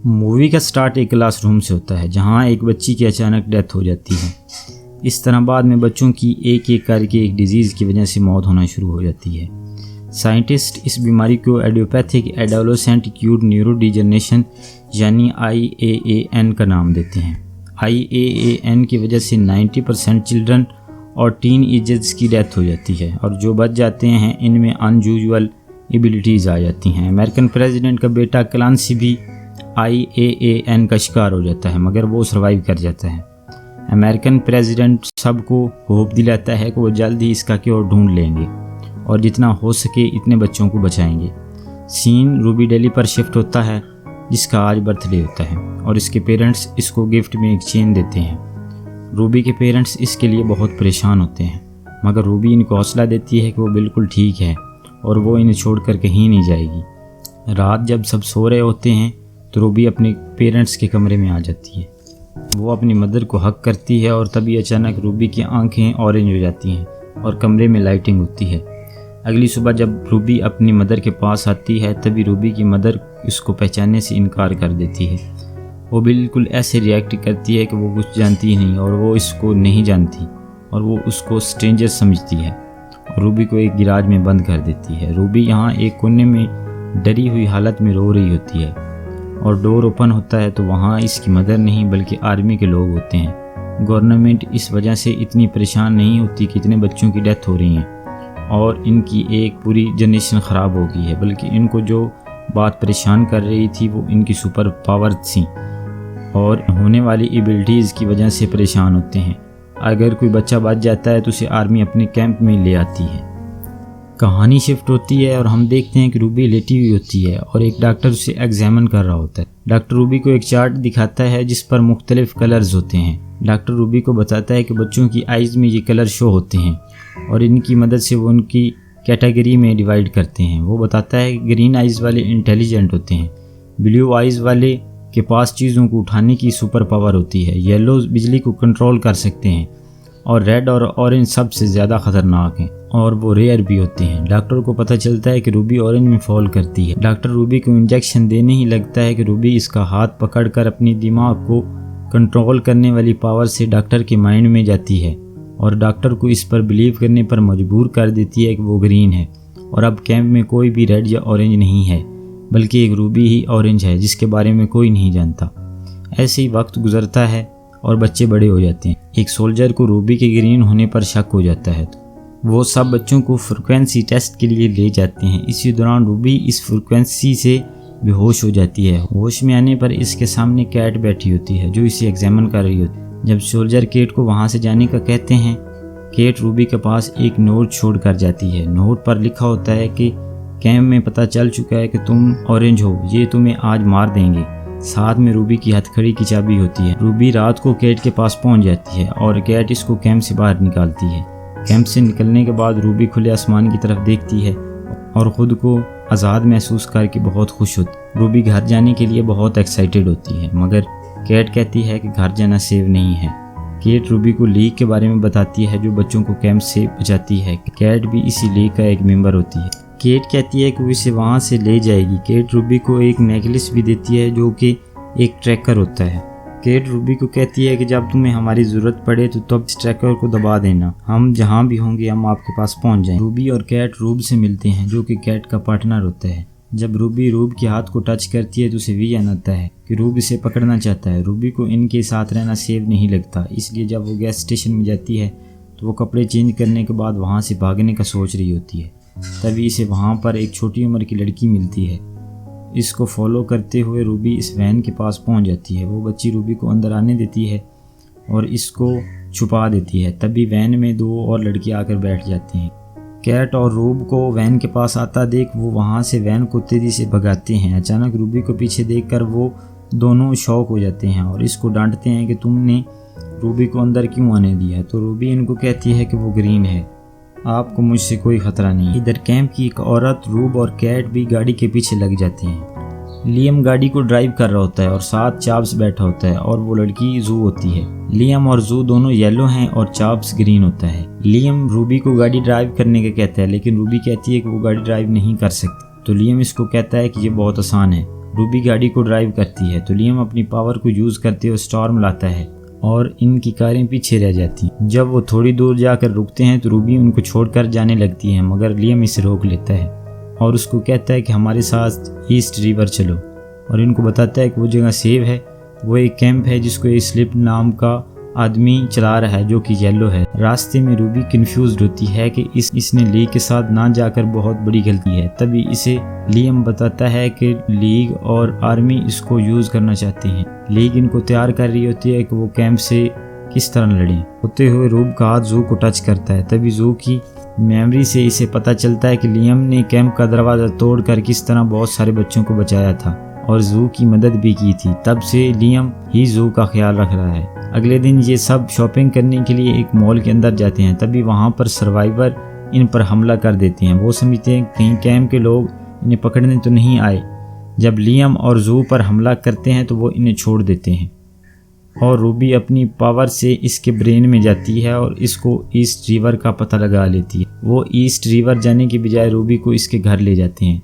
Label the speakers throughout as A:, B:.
A: Movie का start एक classroom से होता है जहां एक बच्ची की अचानक डेथ हो जाती है। इस तरह बाद में बच्चों की एक एक करके एक डिजीज़ की वजह से मौत होना शुरू हो जाती है। साइंटिस्ट इस बीमारी को एडियोपैथिक एडोलेसेंट एक्यूट न्यूरोडिजनरेशन यानी IAAN का नाम देते हैं। IAAN की वजह से 90% चिल्ड्रन और टीन एजर्स की डेथ हो जाती है और जो बच जाते हैं इनमें अनयूजुअल एबिलिटीज़ आ जाती हैं। अमेरिकन प्रेसिडेंट का बेटा क्लांसी भी IAAN का शिकार हो जाता है मगर वो सर्वाइव कर जाता है। अमेरिकन प्रेसिडेंट सबको होप दिलाता है कि वो जल्द ही इसका क्योर ढूंढ लेंगे और जितना हो सके इतने बच्चों को बचाएंगे। सीन रूबी डेली पर शिफ्ट होता है जिसका आज बर्थडे होता है और इसके पेरेंट्स इसको गिफ्ट में एक चेन देते हैं। रूबी के पेरेंट्स इसके लिए बहुत परेशान होते हैं मगर रूबी इनको हौसला देती है कि वो बिल्कुल ठीक है और वो इन्हें छोड़कर कहीं नहीं जाएगी। रात जब सब सो रहे होते हैं तो रूबी अपने पेरेंट्स के कमरे में आ जाती है। वो अपनी मदर को हक करती है और तभी अचानक रूबी की आंखें ऑरेंज हो जाती हैं और कमरे में लाइटिंग होती है। अगली सुबह जब रूबी अपनी मदर के पास आती है तभी रूबी की मदर इसको पहचानने से इनकार कर देती है। वो बिल्कुल ऐसे रिएक्ट करती है कि वो कुछ जानती ही नहीं और वो इसको नहीं जानती और वो उसको स्ट्रेंजर समझती है और रूबी को एक गिराज में बंद कर देती है। रूबी यहाँ एक कोने में डरी हुई हालत में रो रही होती है और डोर ओपन होता है तो वहाँ इसकी मदर नहीं बल्कि आर्मी के लोग होते हैं। गवर्नमेंट इस वजह से इतनी परेशान नहीं होती कि इतने बच्चों की डेथ हो रही हैं और इनकी एक पूरी जनरेशन ख़राब हो गई है, बल्कि इनको जो बात परेशान कर रही थी वो इनकी सुपर पावर थी और होने वाली एबिलिटीज़ की वजह से परेशान होते हैं। अगर कोई बच्चा बच जाता है तो उसे आर्मी अपने कैंप में ले आती है। कहानी शिफ्ट होती है और हम देखते हैं कि रूबी लेटी हुई होती है और एक डॉक्टर उसे एग्जामिन कर रहा होता है। डॉक्टर रूबी को एक चार्ट दिखाता है जिस पर मुख्तलिफ कलर्स होते हैं। डॉक्टर रूबी को बताता है कि बच्चों की आइज़ में ये कलर शो होते हैं और इनकी मदद से वो उनकी कैटेगरी में डिवाइड करते हैं। वो बताता है कि ग्रीन आइज़ वाले इंटेलिजेंट होते हैं, ब्लू आइज़ वाले के पास चीज़ों को उठाने की सुपर पावर होती है, येलो बिजली को कंट्रोल कर सकते हैं और रेड और ऑरेंज सबसे ज़्यादा ख़तरनाक हैं और वो रेयर भी होते हैं। डॉक्टर को पता चलता है कि रूबी ऑरेंज में फॉल करती है। डॉक्टर रूबी को इंजेक्शन देने ही लगता है कि रूबी इसका हाथ पकड़कर अपनी दिमाग को कंट्रोल करने वाली पावर से डॉक्टर के माइंड में जाती है और डॉक्टर को इस पर बिलीव करने पर मजबूर कर देती है कि वो ग्रीन है और अब कैंप में कोई भी रेड या ऑरेंज नहीं है बल्कि एक रूबी ही ऑरेंज है जिसके बारे में कोई नहीं जानता। ऐसे ही वक्त गुजरता है और बच्चे बड़े हो जाते हैं। एक सोल्जर को रूबी के ग्रीन होने पर शक हो जाता है तो वो सब बच्चों को फ्रीक्वेंसी टेस्ट के लिए ले जाते हैं। इसी दौरान रूबी इस फ्रीक्वेंसी से बेहोश हो जाती है। होश में आने पर इसके सामने कैट बैठी होती है जो इसे एग्जामिन कर रही होती है। जब सोल्जर केट को वहाँ से जाने का कहते हैं, केट रूबी के पास एक नोट छोड़ कर जाती है। नोट पर लिखा होता है कि कैंप में पता चल चुका है कि तुम ऑरेंज हो, ये तुम्हें आज मार देंगे। साथ में रूबी की हथकड़ी की चाबी होती है। रूबी रात को केट के पास पहुंच जाती है और केट इसको कैंप से बाहर निकालती है। कैंप से निकलने के बाद रूबी खुले आसमान की तरफ देखती है और ख़ुद को आज़ाद महसूस करके बहुत खुश होती। रूबी घर जाने के लिए बहुत एक्साइटेड होती है मगर केट कहती है कि घर जाना सेव नहीं है। केट रूबी को लीग के बारे में बताती है जो बच्चों को कैंप से बचाती है। केट भी इसी लीग का एक मेंबर होती है। केट कहती है कि वो इसे वहाँ से ले जाएगी। केट रूबी को एक नेकलेस भी देती है जो कि एक ट्रैकर होता है। केट रूबी को कहती है कि जब तुम्हें हमारी ज़रूरत पड़े तो तब इस ट्रैकर को दबा देना, हम जहाँ भी होंगे हम आपके पास पहुँच जाएं। रूबी और केट रूब से मिलते हैं जो कि केट का पार्टनर होता है। जब रूबी रूब के हाथ को टच करती है तो उसे विजन आता है कि रूब इसे पकड़ना चाहता है। रूबी को इनके साथ रहना सेफ नहीं लगता, इसलिए जब वो गैस स्टेशन में जाती है तो वो कपड़े चेंज करने के बाद वहाँ से भागने का सोच रही होती है। तभी इसे वहाँ पर एक छोटी उम्र की लड़की मिलती है। इसको फॉलो करते हुए रूबी इस वैन के पास पहुँच जाती है। वो बच्ची रूबी को अंदर आने देती है और इसको छुपा देती है। तभी वैन में दो और लड़की आकर बैठ जाती हैं। कैट और रूब को वैन के पास आता देख वो वहाँ से वैन को तेज़ी से भगाते हैं। अचानक रूबी को पीछे देखकर वो दोनों शॉक हो जाते हैं और इसको डांटते हैं कि तुमने रूबी को अंदर क्यों आने दिया। तो रूबी इनको कहती है कि वो ग्रीन है, आपको मुझसे कोई ख़तरा नहीं। इधर कैंप की एक औरत, रूब और कैट भी गाड़ी के पीछे लग जाते हैं। लियम गाड़ी को ड्राइव कर रहा होता है और साथ चार्ल्स बैठा होता है और वो लड़की जू होती है। लियम और जू दोनों येलो हैं और चार्ल्स ग्रीन होता है। लियम रूबी को गाड़ी ड्राइव करने का कहता है लेकिन रूबी कहती है कि वो गाड़ी ड्राइव नहीं कर सकती। तो लियम इसको कहता है कि ये बहुत आसान है, रूबी गाड़ी को ड्राइव करती है तो लियम अपनी पावर को यूज़ करते हुए स्टॉर्म लाता है और इनकी कारें पीछे रह जाती हैं। जब वो थोड़ी दूर जाकर रुकते हैं तो रूबी उनको छोड़कर जाने लगती है, मगर लियम इसे रोक लेता है और उसको कहता है कि हमारे साथ ईस्ट रिवर चलो, और इनको बताता है कि वो जगह सेव है। वो एक कैंप है जिसको एक स्लिप नाम का आदमी चला रहा है जो कि येलो है। रास्ते में रूबी कंफ्यूज होती है कि इसने लीग के साथ ना जाकर बहुत बड़ी गलती है। तभी इसे लियम बताता है कि लीग और आर्मी इसको यूज करना चाहते हैं। लीग इनको तैयार कर रही होती है कि वो कैंप से किस तरह लड़े। होते हुए रूब का हाथ जू को टच करता है। तभी जू की मेमोरी से इसे पता चलता है कि लियम ने कैंप का दरवाज़ा तोड़कर किस तरह बहुत सारे बच्चों को बचाया था और जू की मदद भी की थी। तब से लियम ही जू का ख्याल रख रहा है। अगले दिन ये सब शॉपिंग करने के लिए एक मॉल के अंदर जाते हैं। तभी वहाँ पर सर्वाइवर इन पर हमला कर देते हैं। वो समझते हैं कहीं कैंप के लोग इन्हें पकड़ने तो नहीं आए। जब लियम और जू पर हमला करते हैं तो वो इन्हें छोड़ देते हैं और रूबी अपनी पावर से इसके ब्रेन में जाती है और इसको ईस्ट रिवर का पता लगा लेती है। वो ईस्ट रिवर जाने की बजाय रूबी को इसके घर ले जाते हैं।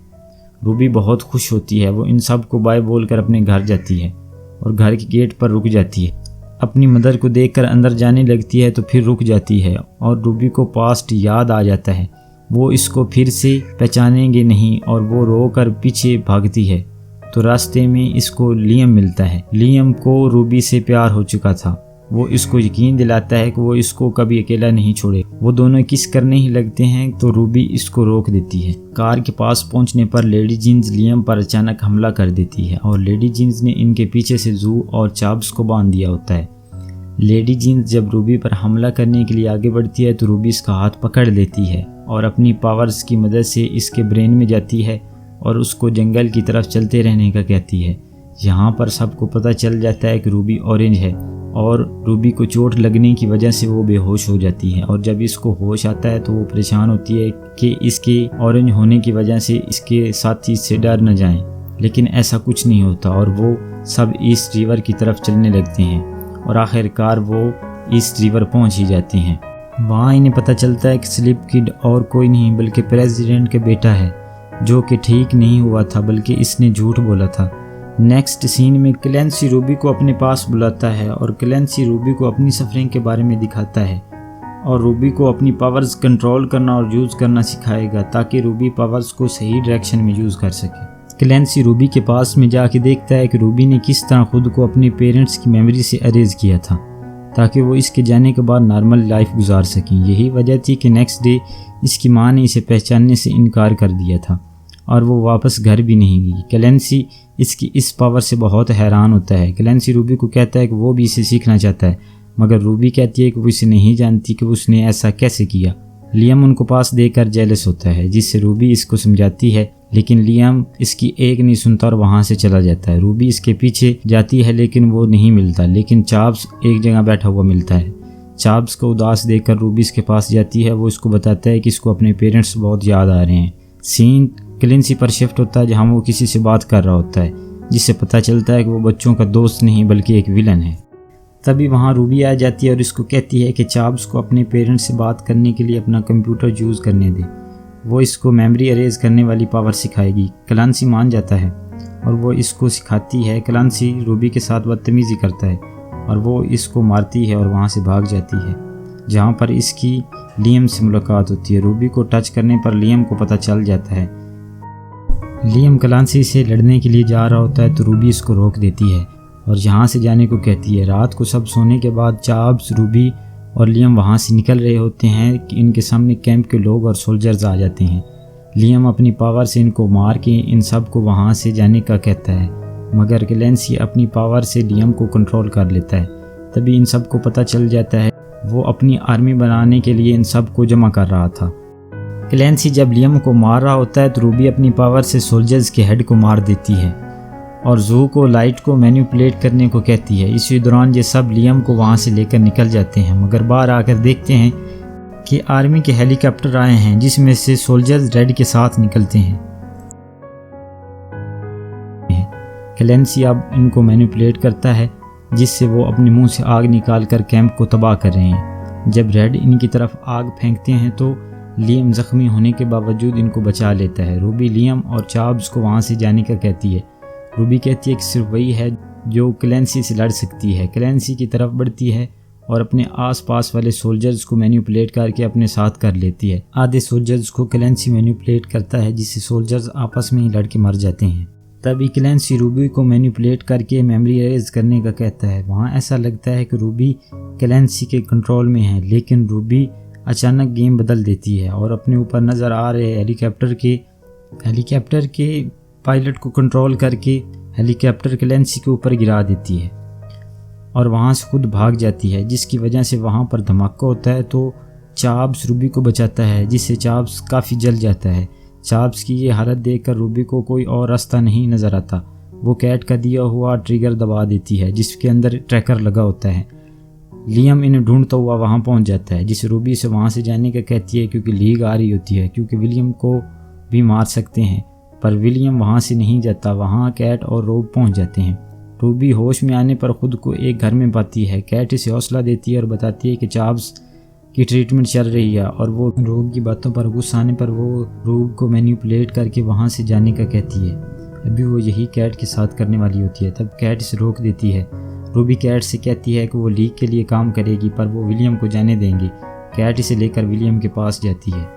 A: रूबी बहुत खुश होती है। वो इन सब को बाय बोलकर अपने घर जाती है और घर के गेट पर रुक जाती है। अपनी मदर को देखकर अंदर जाने लगती है तो फिर रुक जाती है और रूबी को पास्ट याद आ जाता है। वो इसको फिर से पहचानेंगे नहीं और वो रोकर पीछे भागती है तो रास्ते में इसको लियम मिलता है। लियम को रूबी से प्यार हो चुका था। वो इसको यकीन दिलाता है कि वो इसको कभी अकेला नहीं छोड़े। वो दोनों किस करने ही लगते हैं तो रूबी इसको रोक देती है। कार के पास पहुंचने पर लेडी जीन्स लियम पर अचानक हमला कर देती है और लेडी जीन्स ने इनके पीछे से जू और चाब्स को बांध दिया होता है। लेडी जीन्स जब रूबी पर हमला करने के लिए आगे बढ़ती है तो रूबी इसका हाथ पकड़ लेती है और अपनी पावर्स की मदद से इसके ब्रेन में जाती है और उसको जंगल की तरफ चलते रहने का कहती है। यहाँ पर सबको पता चल जाता है कि रूबी ऑरेंज है और रूबी को चोट लगने की वजह से वो बेहोश हो जाती है और जब इसको होश आता है तो वो परेशान होती है कि इसके ऑरेंज होने की वजह से इसके साथी इससे डर न जाएं। लेकिन ऐसा कुछ नहीं होता और वो सब ईस्ट रिवर की तरफ चलने लगते हैं और आखिरकार वो ईस्ट रिवर पहुंच ही जाते हैं। वहाँ इन्हें पता चलता है कि स्लिप किड और कोई नहीं बल्कि प्रेसिडेंट के बेटा है जो कि ठीक नहीं हुआ था बल्कि इसने झूठ बोला था। नेक्स्ट सीन में क्लेंसी रूबी को अपने पास बुलाता है और क्लेंसी रूबी को अपनी सफरिंग के बारे में दिखाता है और रूबी को अपनी पावर्स कंट्रोल करना और यूज़ करना सिखाएगा ताकि रूबी पावर्स को सही डायरेक्शन में यूज़ कर सके। क्लेंसी रूबी के पास में जाके देखता है कि रूबी ने किस तरह खुद को अपने पेरेंट्स की मेमोरी से अरेज किया था ताकि वो इसके जाने के बाद नॉर्मल लाइफ गुजार सकें। यही वजह थी कि नेक्स्ट डे इसकी माँ ने इसे पहचानने से इनकार कर दिया था और वो वापस घर भी नहीं गई। क्लेंसी इसकी इस पावर से बहुत हैरान होता है। क्लेंसी रूबी को कहता है कि वो भी इसे सीखना चाहता है मगर रूबी कहती है कि वो इसे नहीं जानती कि उसने ऐसा कैसे किया। लियम उनको पास देकर जेलस होता है जिससे रूबी इसको समझाती है लेकिन लियम इसकी एक नहीं सुनता और वहाँ से चला जाता है। रूबी इसके पीछे जाती है लेकिन वो नहीं मिलता लेकिन चाब्स एक जगह बैठा हुआ मिलता है। चाब्स को उदास देखकर रूबी इसके पास जाती है। वो इसको बताता है कि इसको अपने पेरेंट्स बहुत याद आ रहे हैं। सीन क्लेंसी पर शिफ्ट होता है जहाँ वो किसी से बात कर रहा होता है जिससे पता चलता है कि वो बच्चों का दोस्त नहीं बल्कि एक विलन है। तभी वहाँ रूबी आ जाती है और इसको कहती है कि चाब्स को अपने पेरेंट्स से बात करने के लिए अपना कंप्यूटर यूज़ करने दे। वो इसको मेमोरी अरेज करने वाली पावर सिखाएगी। क्लेंसी मान जाता है और वो इसको सिखाती है। क्लेंसी रूबी के साथ बदतमीज़ी करता है और वो इसको मारती है और वहाँ से भाग जाती है जहाँ पर इसकी लियम से मुलाकात होती है। रूबी को टच करने पर लियम को पता चल जाता है। लियम क्लेंसी से लड़ने के लिए जा रहा होता है तो रूबी इसको रोक देती है और यहाँ से जाने को कहती है। रात को सब सोने के बाद चाब्स, रूबी और लियम वहाँ से निकल रहे होते हैं कि इनके सामने कैंप के लोग और सोल्जर्स आ जाते हैं। लियम अपनी पावर से इनको मार के इन सब को वहाँ से जाने का कहता है मगर क्लेंसी अपनी पावर से लियम को कंट्रोल कर लेता है। तभी इन सब को पता चल जाता है वो अपनी आर्मी बनाने के लिए इन सब को जमा कर रहा था। क्लेंसी जब लियम को मार रहा होता है तो रूबी अपनी पावर से सोल्जर्स के हेड को मार देती है और जू को लाइट को मैनिपुलेट करने को कहती है। इसी दौरान ये सब लियम को वहाँ से लेकर निकल जाते हैं मगर बाहर आकर देखते हैं कि आर्मी के हेलीकॉप्टर आए हैं जिसमें से सोल्जर्स रेड के साथ निकलते हैं। क्लेंसी अब इनको मैनिपुलेट करता है जिससे वो अपने मुंह से आग निकाल कर कैंप को तबाह कर रहे हैं। जब रेड इनकी तरफ आग फेंकते हैं तो लियम जख्मी होने के बावजूद इनको बचा लेता है। रूबी लियम और चाब्स को वहाँ से जाने का कहती है। रूबी कहती है कि सिर्फ वही है जो क्लेंसी से लड़ सकती है। क्लेंसी की तरफ बढ़ती है और अपने आसपास वाले सोल्जर्स को मैनिपुलेट करके अपने साथ कर लेती है। आधे सोल्जर्स को क्लेंसी मैनिपुलेट करता है, जिससे सोल्जर्स आपस में ही लड़ के मर जाते हैं। तभी क्लेंसी रूबी को मैनिपुलेट करके मेमोरी एरेज करने का कहता है। वहाँ ऐसा लगता है कि रूबी क्लेंसी के कंट्रोल में है, लेकिन रूबी अचानक गेम बदल देती है और अपने ऊपर नज़र आ रहे हेलीकॉप्टर के पायलट को कंट्रोल करके हेलीकॉप्टर क्लेंसी के ऊपर गिरा देती है और वहाँ से खुद भाग जाती है, जिसकी वजह से वहाँ पर धमाका होता है। तो चाब्स रूबी को बचाता है, जिससे चाब्स काफ़ी जल जाता है। चाब्स की ये हालत देखकर रूबी को कोई और रास्ता नहीं नज़र आता। वो कैट का दिया हुआ ट्रिगर दबा देती है, जिसके अंदर ट्रैकर लगा होता है। लियम इन्हें ढूंढता हुआ वहाँ पहुँच जाता है, जिसे रूबी से वहाँ से जाने का कहती है क्योंकि लीग आ रही होती है, क्योंकि विलियम को भी मार सकते हैं। पर विलियम वहाँ से नहीं जाता। वहाँ कैट और रोब पहुँच जाते हैं। रूबी होश में आने पर खुद को एक घर में पाती है। कैट इसे हौसला देती है और बताती है कि चाब्स की ट्रीटमेंट चल रही है, और वो रोब की बातों पर गुस्सा आने पर वो रोब को मैनिपुलेट करके वहाँ से जाने का कहती है। अभी वो यही कैट के साथ करने वाली होती है, तब कैट इसे रोक देती है। रूबी कैट से कहती है कि वो लीग के लिए काम करेगी, पर वो विलियम को जाने देंगे। कैट इसे लेकर विलियम के पास जाती है।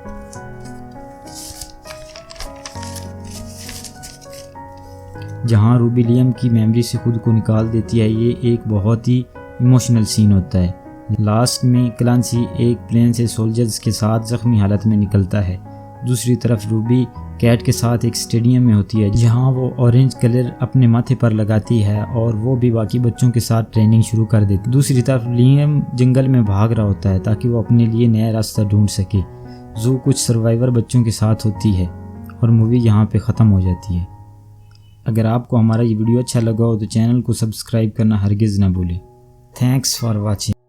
A: जहाँ रूबी लियम की मेमोरी से खुद को निकाल देती है। ये एक बहुत ही इमोशनल सीन होता है। लास्ट में क्लेंसी एक प्लेन से सोल्जर्स के साथ जख्मी हालत में निकलता है। दूसरी तरफ रूबी कैट के साथ एक स्टेडियम में होती है, जहाँ वो ऑरेंज कलर अपने माथे पर लगाती है और वो भी बाकी बच्चों के साथ ट्रेनिंग शुरू कर देती है। दूसरी तरफ लियम जंगल में भाग रहा होता है ताकि वो अपने लिए नया रास्ता ढूंढ सके। जो कुछ सर्वाइवर बच्चों के साथ होती है और मूवी यहाँ पे ख़त्म हो जाती है। अगर आपको हमारा ये वीडियो अच्छा लगा हो तो चैनल को सब्सक्राइब करना हरगिज़ ना भूलें। Thanks for watching.